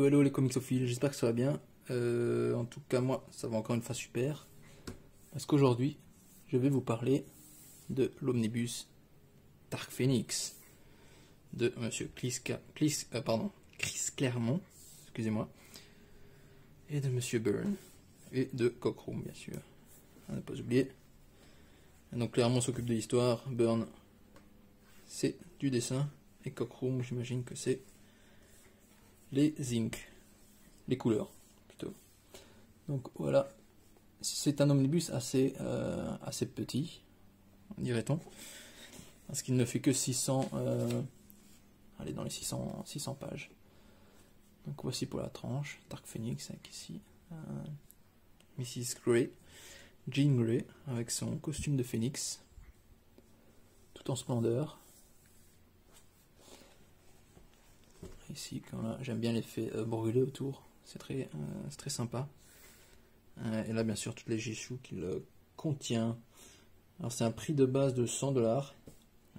Hello les comicsophiles, j'espère que ça va bien. En tout cas moi ça va encore une fois super. Parce qu'aujourd'hui je vais vous parler de l'omnibus Dark Phoenix de Monsieur Chris Claremont, excusez-moi, et de Monsieur Byrne et de Cockrum bien sûr. À ne pas oublier. Donc Claremont s'occupe de l'histoire, Byrne c'est du dessin et Cockrum j'imagine que c'est les inks, les couleurs plutôt. Donc voilà, c'est un omnibus assez petit, dirait-on, parce qu'il ne fait que 600, allez dans les 600 pages. Donc voici pour la tranche, Dark Phoenix avec ici Mrs. Grey, Jean Grey avec son costume de phénix, tout en splendeur. Ici, j'aime bien l'effet brûlé autour, c'est très sympa. Et là, bien sûr, toutes les issues qu'il contient. Alors, c'est un prix de base de 100$.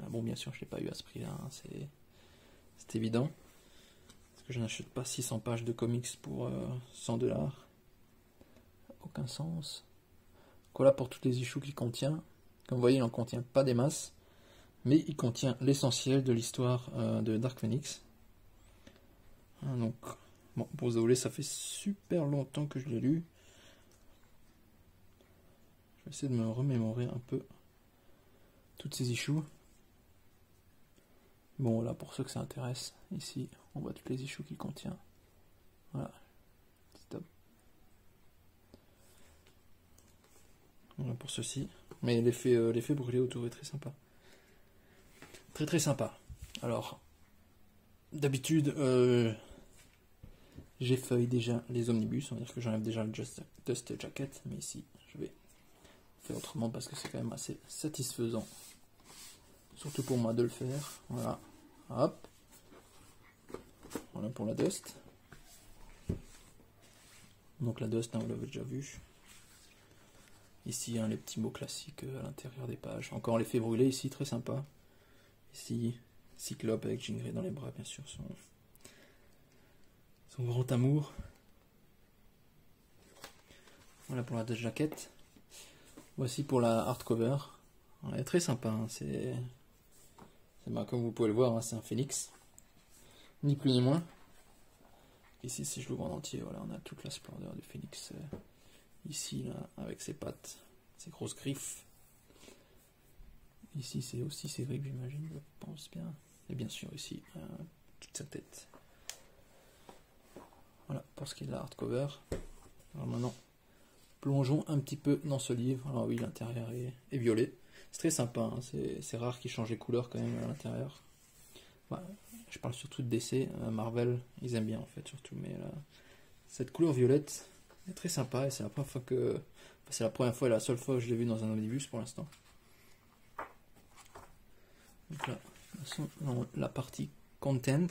Bon, bien sûr, je ne l'ai pas eu à ce prix-là, hein, c'est évident. Parce que je n'achète pas 600 pages de comics pour 100$. Aucun sens. Donc, voilà pour toutes les issues qu'il contient. Comme vous voyez, il n'en contient pas des masses, mais il contient l'essentiel de l'histoire de Dark Phoenix. Donc, bon, pour vous avouer, ça fait super longtemps que je l'ai lu. Je vais essayer de me remémorer un peu toutes ces issues. Bon, là, pour ceux que ça intéresse, ici, on voit toutes les issues qu'il contient. Voilà. Stop. Voilà pour ceci. Mais l'effet brûlé autour est très sympa. Très sympa. Alors, d'habitude, j'effeuille déjà les omnibus. On va dire que j'enlève déjà le Dust Jacket. Mais ici, je vais faire autrement parce que c'est quand même assez satisfaisant. Surtout pour moi de le faire. Voilà. Hop. Voilà pour la Dust. Donc la Dust, hein, vous l'avez déjà vu. Ici, hein, les petits mots classiques à l'intérieur des pages. Encore l'effet brûlé ici, très sympa. Ici, Cyclope avec Jean Grey dans les bras, bien sûr, son grand amour. Voilà pour la Dust Jacket. Voici pour la hardcover. Elle est très sympa, hein, comme vous pouvez le voir, hein, c'est un phénix. Ni plus ni moins. Ici, si je l'ouvre en entier, voilà, on a toute la splendeur du phénix. Ici, là, avec ses pattes, ses grosses griffes. Ici, c'est aussi ses griffes, j'imagine, je pense bien. Et bien sûr, ici, toute sa tête. Voilà, pour ce qui est de la hardcover. Alors maintenant, plongeons un petit peu dans ce livre. Alors oui, l'intérieur est violet. C'est très sympa, hein. C'est rare qu'ils changent les couleurs quand même à l'intérieur. Voilà. Je parle surtout de DC, Marvel, ils aiment bien en fait surtout, mais là, cette couleur violette est très sympa et c'est la première fois c'est la première fois et la seule fois que je l'ai vu dans un omnibus pour l'instant. Donc là, dans la partie content.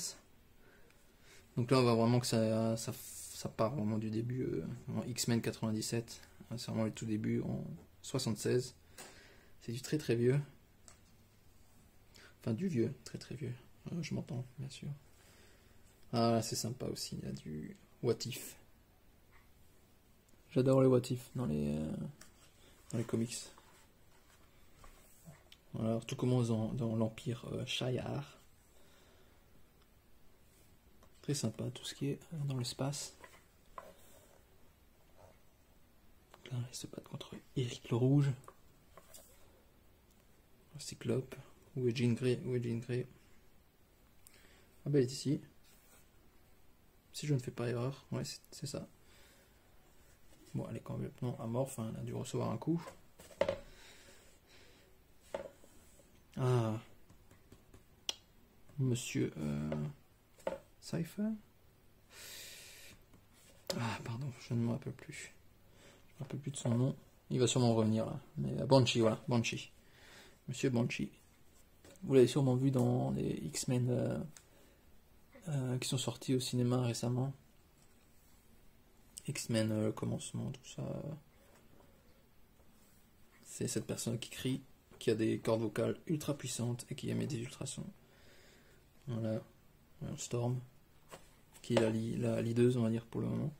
Donc là on voit vraiment que ça part vraiment du début en X-Men 97, c'est vraiment le tout début en 76. C'est du très vieux. Enfin du vieux, très vieux. Je m'entends, bien sûr. Ah, c'est sympa aussi, il y a du What If. J'adore les What If dans les comics. Voilà, alors, tout commence dans l'Empire Shi'ar. Très sympa, tout ce qui est dans l'espace. Là, il se bat contre Eric le Rouge. Cyclope. Où est Jean Grey? Ah ben elle est ici. Si je ne fais pas erreur. Ouais, c'est ça. Bon, elle est complètement amorphe, hein, elle a dû recevoir un coup. Ah. Monsieur Cypher. Ah, pardon, je ne me rappelle plus. Je ne me rappelle plus de son nom. Il va sûrement revenir là. Mais Banshee, voilà, Banshee. Monsieur Banshee. Vous l'avez sûrement vu dans les X-Men qui sont sortis au cinéma récemment. X-Men, commencement, tout ça. C'est cette personne qui crie, qui a des cordes vocales ultra puissantes et qui émet des ultrasons. Voilà. Storm. qui est la leaduse, on va dire, pour le moment.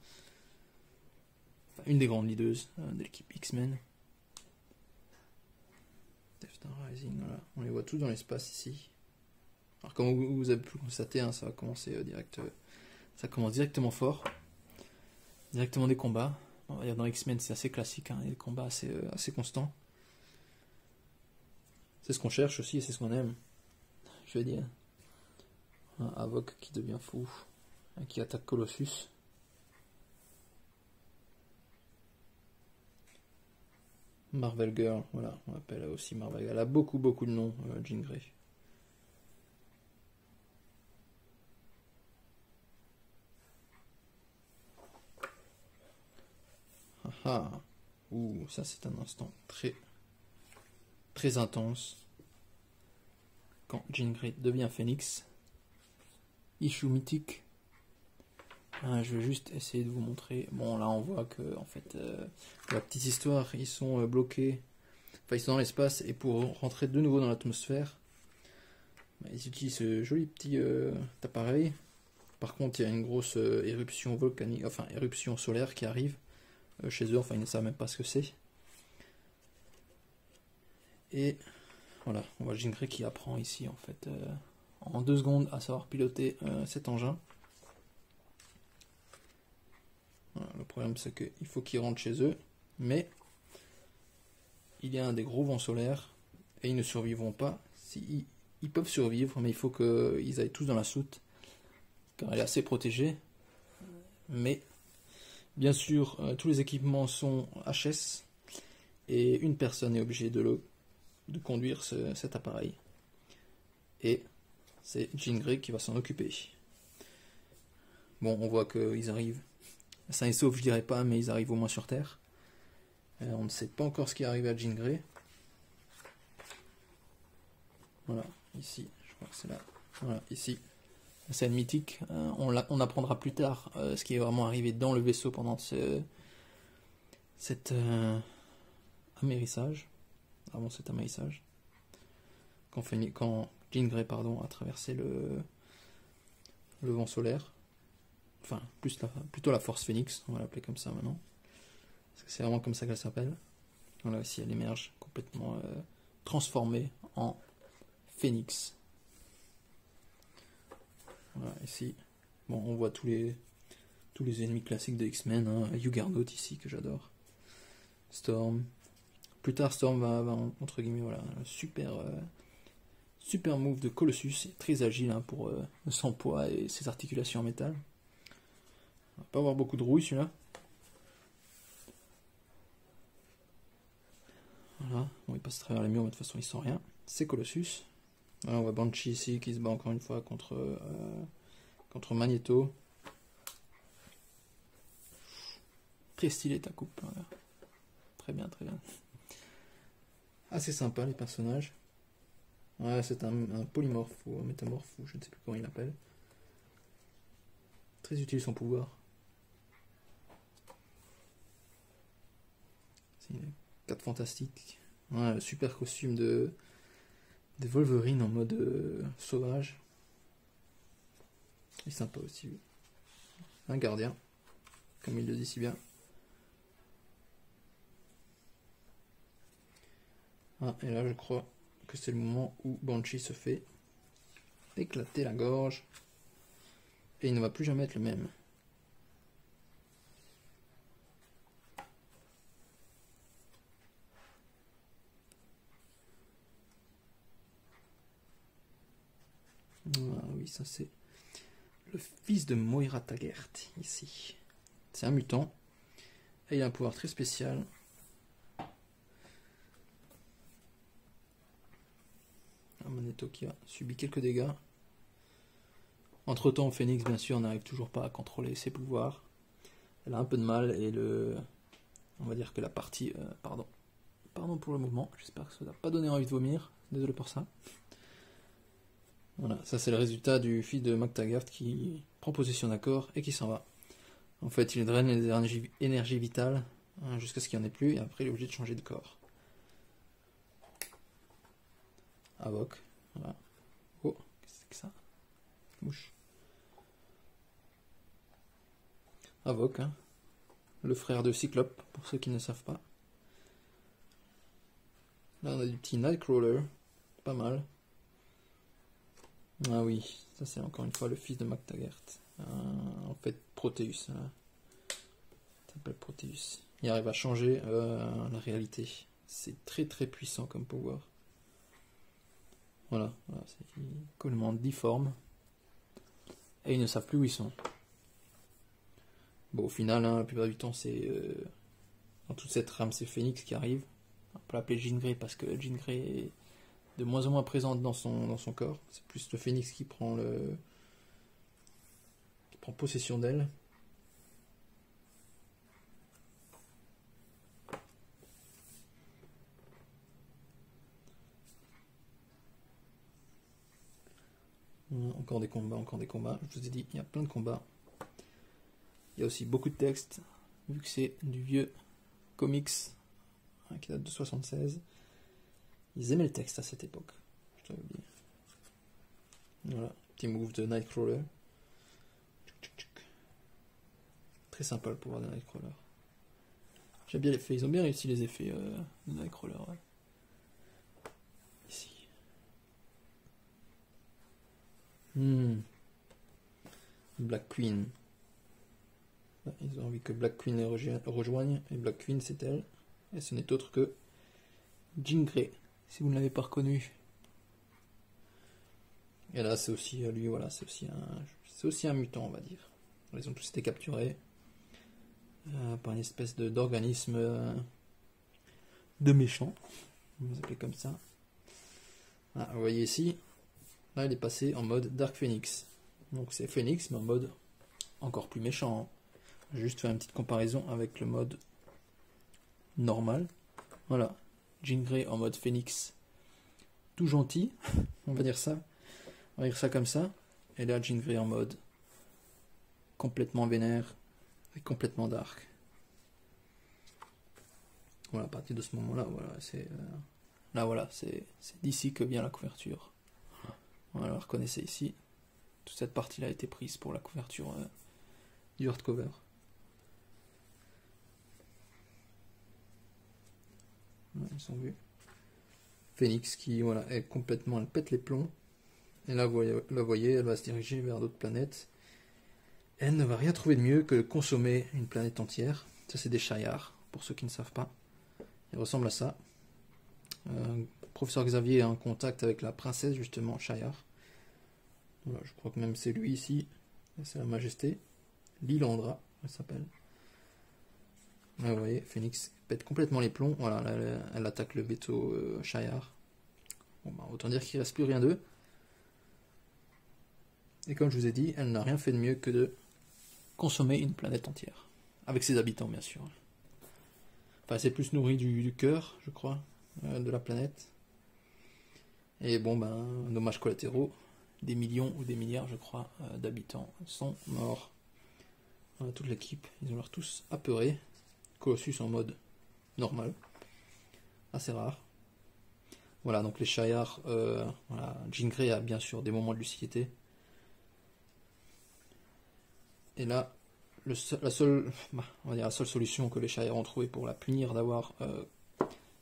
Enfin, une des grandes leadeuses de l'équipe X-Men. Death Star Rising, voilà. On les voit tous dans l'espace ici. Alors comme vous avez pu le constater, hein, ça va commencer ça commence directement fort. Directement des combats. On va dire dans X-Men c'est assez classique, hein, et des combats assez constants. C'est ce qu'on cherche aussi et c'est ce qu'on aime. Je veux dire. Un Havok qui devient fou. Qui attaque Colossus. Marvel Girl, voilà, on l'appelle aussi Marvel Girl. Elle a beaucoup de noms, Jean Grey. Ah, ouh, ça c'est un instant très intense. Quand Jean Grey devient Phoenix. Issue mythique. Je vais juste essayer de vous montrer. Bon, là on voit que en fait, la petite histoire, ils sont bloqués. Enfin, ils sont dans l'espace et pour rentrer de nouveau dans l'atmosphère, ils utilisent ce joli petit appareil. Par contre, il y a une grosse éruption volcanique, enfin éruption solaire qui arrive chez eux. Enfin, ils ne savent même pas ce que c'est. Et voilà, on voit Jean Grey qui apprend ici en fait en 2 secondes à savoir piloter cet engin. Voilà, le problème c'est qu'il faut qu'ils rentrent chez eux, mais il y a des gros vents solaires et ils ne survivront pas. Ils peuvent survivre, mais il faut qu'ils aillent tous dans la soute car elle est assez protégée. Mais bien sûr, tous les équipements sont HS et une personne est obligée de conduire cet appareil. Et c'est Jean Grey qui va s'en occuper. Bon, on voit qu'ils arrivent. Sains et saufs, je dirais pas, mais ils arrivent au moins sur Terre. On ne sait pas encore ce qui est arrivé à Jean Grey. Voilà, ici, je crois que c'est là. Voilà, ici. La scène mythique. On apprendra plus tard ce qui est vraiment arrivé dans le vaisseau pendant cet amérissage. Avant cet amérissage. Quand Jean Grey a traversé le vent solaire. Enfin, plutôt la force Phoenix, on va l'appeler comme ça maintenant. Parce que c'est vraiment comme ça qu'elle s'appelle. Voilà, ici elle émerge complètement transformée en Phoenix. Voilà, ici, bon, on voit tous les ennemis classiques de X-Men. Hein. Juggernaut ici, que j'adore. Storm. Plus tard, Storm va entre guillemets, voilà, super move de Colossus, très agile hein, pour son poids et ses articulations en métal. On va pas avoir beaucoup de rouille celui-là. Voilà, bon, il passe à travers les murs, mais de toute façon il sent rien. C'est Colossus. Voilà, on voit Banshee ici qui se bat encore une fois contre Magneto. Très stylé ta coupe. Voilà. Très bien. Assez sympa les personnages. Ouais, c'est un polymorphe ou un métamorphe, ou je ne sais plus comment il l'appelle. Très utile son pouvoir. C'est une 4 fantastique. Ouais, le super costume de Wolverine en mode sauvage. Il est sympa aussi. Un gardien, comme il le dit si bien. Ah, et là je crois que c'est le moment où Banshee se fait éclater la gorge. Et il ne va plus jamais être le même. Ah oui, ça c'est le fils de Moira Taggart, ici. C'est un mutant. Et il a un pouvoir très spécial. Un Magneto qui a subi quelques dégâts. Entre temps, Phoenix, bien sûr, n'arrive toujours pas à contrôler ses pouvoirs. Elle a un peu de mal et on va dire que la partie... pardon pour le mouvement, j'espère que ça n'a pas donné envie de vomir. Désolé pour ça. Voilà, ça c'est le résultat du fils de Mac Taggart qui prend possession d'un corps et qui s'en va. En fait, il draine les énergies vitales hein, jusqu'à ce qu'il n'y en ait plus et après il est obligé de changer de corps. Havok, voilà. Oh, qu'est-ce que c'est que ça? Mouche. Avoc, hein. Le frère de Cyclope, pour ceux qui ne savent pas. Là on a du petit Nightcrawler, pas mal. Ah oui, ça c'est encore une fois le fils de MacTaggert. En fait Proteus, hein. Il s'appelle Proteus. Il arrive à changer la réalité. C'est très très puissant comme pouvoir. Voilà, c'est complètement difforme. Et ils ne savent plus où ils sont. Bon, au final, hein, la plupart du temps, c'est dans toute cette trame, c'est Phoenix qui arrive. On peut l'appeler Jean Grey parce que Jean Grey est de moins en moins présente dans son corps. C'est plus le Phoenix qui prend possession d'elle. Encore des combats, encore des combats. Je vous ai dit, il y a plein de combats. Il y a aussi beaucoup de textes, vu que c'est du vieux comics hein, qui date de 76. Ils aimaient le texte à cette époque, je dois vous dire. Voilà, petit move de Nightcrawler. Très sympa le pouvoir de Nightcrawler. J'aime bien l'effet, ils ont bien réussi les effets de Nightcrawler. Ouais. Ici. Black Queen. Ils ont envie que Black Queen les rejoigne, et Black Queen c'est elle, et ce n'est autre que Jean Grey, si vous ne l'avez pas reconnu. Et là c'est aussi lui, voilà, c'est aussi un mutant, on va dire. Ils ont tous été capturés par une espèce d'organisme de méchants, on va les appeler comme ça. Ah, vous voyez ici, là il est passé en mode Dark Phoenix. Donc c'est Phoenix mais en mode encore plus méchant. Je vais juste faire une petite comparaison avec le mode normal. Voilà, Jean Grey en mode Phoenix, tout gentil, on va dire ça. On va dire ça comme ça. Et là, Jean Grey en mode complètement vénère et complètement dark. Voilà, à partir de ce moment-là, voilà, c'est d'ici que vient la couverture. Voilà, reconnaissez ici. Toute cette partie-là a été prise pour la couverture du hardcover. Ils sont vus. Phoenix qui, voilà, elle pète les plombs. Et là, vous voyez, elle va se diriger vers d'autres planètes. Elle ne va rien trouver de mieux que de consommer une planète entière. Ça, c'est des Shi'ar, pour ceux qui ne savent pas. Ils ressemblent à ça. Professeur Xavier est en contact avec la princesse, justement, Shi'ar. Voilà, je crois que même c'est lui ici. C'est la Majesté. Lilandra, elle s'appelle. Là, vous voyez, Phoenix pète complètement les plombs. Voilà, là, elle attaque le vaisseau Shi'ar. Bon, bah, autant dire qu'il ne reste plus rien d'eux. Et comme je vous ai dit, elle n'a rien fait de mieux que de consommer une planète entière. Avec ses habitants, bien sûr. Enfin, c'est plus nourri du cœur, je crois, de la planète. Et bon, ben, dommages collatéraux. Des millions ou des milliards, je crois, d'habitants sont morts. Voilà, toute l'équipe, ils ont l'air tous apeurés. Colossus en mode normal. Assez rare. Voilà, donc les Shi'ar, voilà, Jean Grey a bien sûr des moments de lucidité. Et là, la seule solution que les Shi'ar ont trouvé pour la punir d'avoir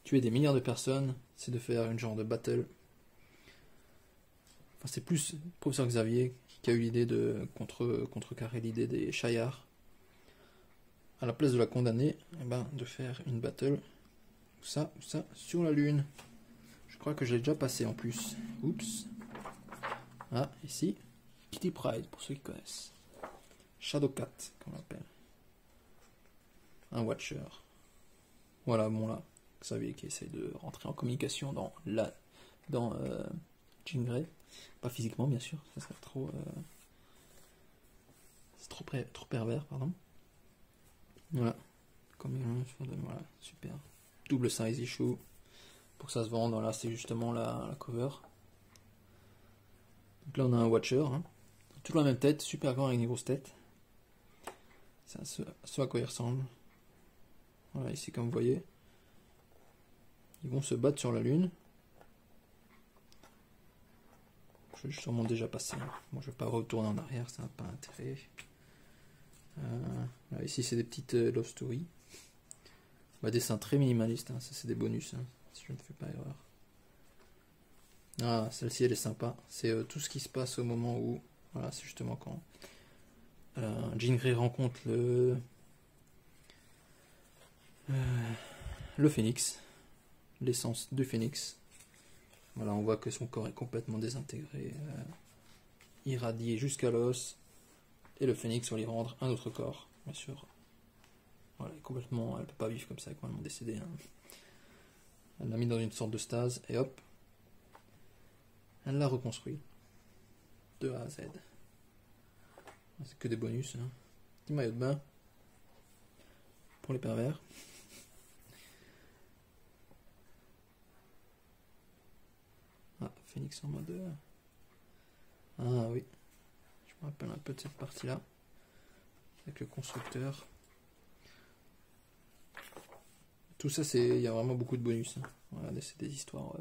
tué des milliards de personnes, c'est de faire une genre de battle. Enfin, c'est plus le professeur Xavier qui a eu l'idée de contrecarrer l'idée des Shi'ar. À la place de la condamner, eh ben, de faire une battle, ça, sur la Lune. Je crois que j'ai déjà passé en plus. Oups. Ah, ici, Kitty Pryde, pour ceux qui connaissent. Shadowcat, comme on l'appelle. Un Watcher. Voilà, bon là, Xavier qui essaie de rentrer en communication dans Jean Grey. Pas physiquement, bien sûr, ça serait trop... c'est trop pervers, pardon. Voilà. Voilà, super. Double size issue. Pour que ça se vende, là c'est justement la cover. Donc là on a un Watcher. Hein. Toujours la même tête, super grand avec une grosse tête. C'est ce à quoi il ressemble. Voilà, ici comme vous voyez. Ils vont se battre sur la Lune. Je vais sûrement déjà passer. Moi je vais pas retourner en arrière, ça n'a pas intérêt. Là, ici, c'est des petites love stories. Bah, dessin très minimaliste, hein. Ça c'est des bonus, hein, si je ne fais pas erreur. Ah, celle-ci elle est sympa. C'est tout ce qui se passe au moment où. Voilà, c'est justement quand Jean Grey rencontre le phénix, l'essence du phénix. Voilà, on voit que son corps est complètement désintégré, irradié jusqu'à l'os, et le phénix va lui rendre un autre corps, bien sûr. Voilà, complètement, elle peut pas vivre comme ça, complètement décédée. Hein. Elle l'a mis dans une sorte de stase, et hop, elle l'a reconstruit, de A à Z. C'est que des bonus. Hein. Petit maillot de bain, pour les pervers. Ah, Phoenix en mode... Ah oui, je me rappelle un peu de cette partie-là, avec le constructeur. Tout ça, il y a vraiment beaucoup de bonus. Hein. Voilà, c'est des histoires...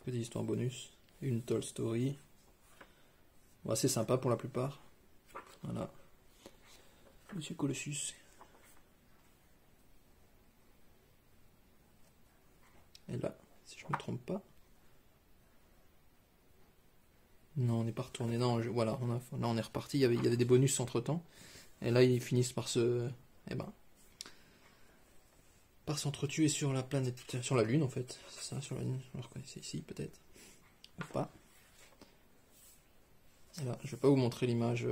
que des histoires bonus. Une Toy Story. Bon, c'est sympa pour la plupart. Voilà. Monsieur Colossus. Et là, si je me trompe pas... Non, on n'est pas retourné. Non, voilà, là on est reparti. Il y avait des bonus entre temps. Et là, ils finissent par se... Eh ben... par s'entretuer sur la planète... Sur la Lune, en fait. C'est ça, sur la Lune. On le reconnaissez ici, peut-être. Ou pas. Et là, je vais pas vous montrer l'image...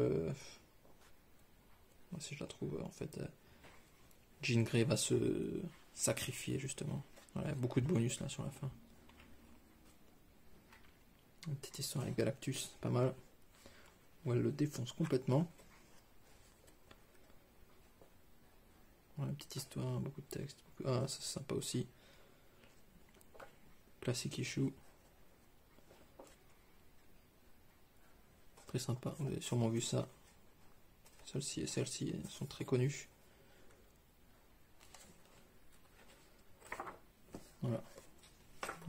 Si je la trouve, en fait... Jean Grey va se sacrifier, justement. Voilà, beaucoup de bonus, là, sur la fin. Une petite histoire avec Galactus, pas mal. Où elle le défonce complètement. Voilà, une petite histoire, beaucoup de texte. Ah, ça c'est sympa aussi. Classic issue. Très sympa, vous avez sûrement vu ça. Celle-ci et celle-ci sont très connues. Voilà.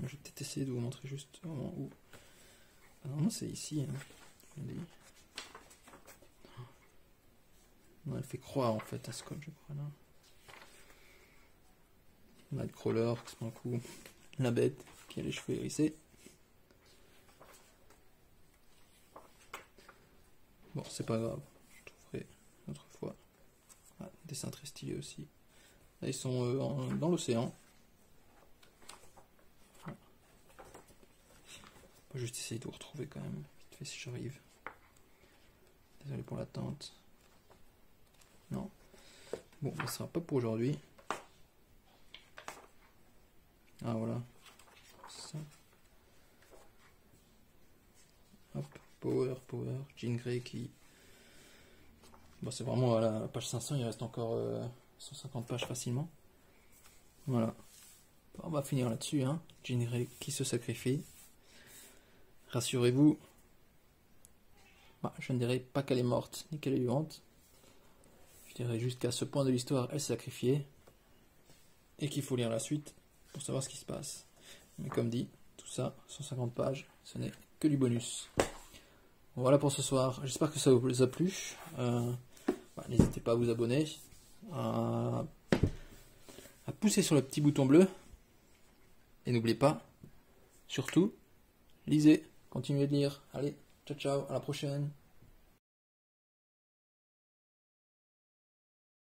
Je vais peut-être essayer de vous montrer juste au moment où... Ah non, c'est ici. Hein. Non, elle fait croire en fait à Scott, je crois là. Nightcrawler qui se prend un coup. La bête qui a les cheveux hérissés. Bon, c'est pas grave. Je trouverai une autre fois. Ah, dessin très stylé aussi. Là, ils sont dans l'océan. Voilà. On va juste essayer de vous retrouver quand même. Vite fait si j'arrive. Désolé pour l'attente. Non. Bon, ça sera pas pour aujourd'hui. Ah voilà. Ça. Hop, power. Jean Grey qui... Bon, c'est vraiment à la page 500, il reste encore 150 pages facilement. Voilà. Bon, on va finir là-dessus. Hein. Jean Grey qui se sacrifie. Rassurez-vous. Bah, je ne dirais pas qu'elle est morte, ni qu'elle est vivante. Je dirais juste qu'à ce point de l'histoire, elle s'est sacrifiée. Et qu'il faut lire la suite pour savoir ce qui se passe. Mais comme dit, tout ça, 150 pages, ce n'est que du bonus. Voilà pour ce soir, j'espère que ça vous a plu. N'hésitez pas à vous abonner, à pousser sur le petit bouton bleu. Et n'oubliez pas, surtout, lisez, continuez de lire. Allez, ciao ciao, à la prochaine.